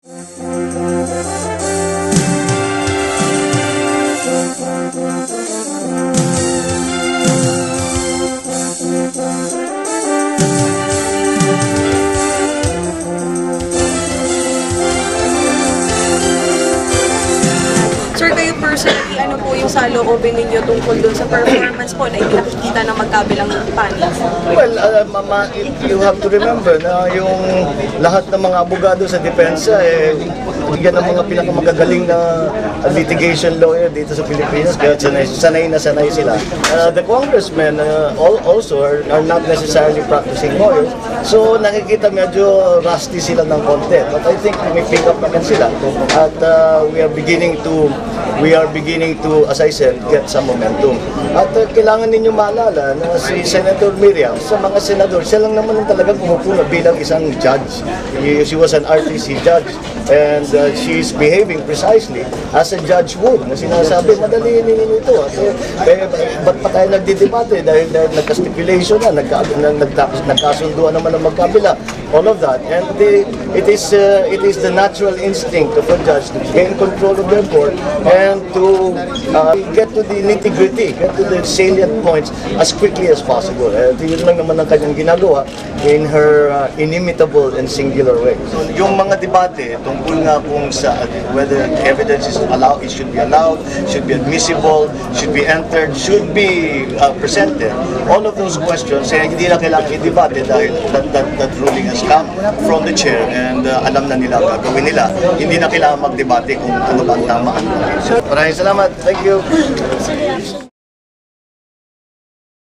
Sir, kayo personally, ano po yung saloobin ninyo tungkol doon sa performance po na nakikita ng magkabilang panig? Well, Mama, you have to remember na yung lahat ng mga abogado sa depensa, yan ang mga pinakamagagaling na litigation lawyer dito sa Pilipinas, kaya sanay na sanay sila. The congressmen also are not necessarily practicing lawyers, so nakikita medyo rusty sila ng konti. But I think may pick up naman sila at we are beginning to, as I said, get some momentum. At kailangan ninyo maalala na si Senator Miriam, sa mga senador, siya lang naman ang talagang umupo bilang isang judge. She was an RTC judge and she's behaving precisely as a judge would. Na sinasabi, madali ninyo ito. Ba't pa tayo nagdidebate dahil nagka-stipulation na, nagkasunduan naman ang magkabila. All of that. And it is the natural instinct of a judge to gain control of their court and to get to the nitty-gritty, get to the salient points as quickly as possible. Yun lang naman ang kanyang ginagawa in her inimitable and singular way. So, yung mga debate tungkol nga kung sa whether evidence is allowed, it should be allowed, should be admissible, should be entered, should be presented. All of those questions, hindi na kailangan i-debate dahil that ruling has come from the chair and alam na nila ang gagawin nila. Hindi na kailangan mag-debate kung ano ba ang tama. Maraming salamat. Thank you.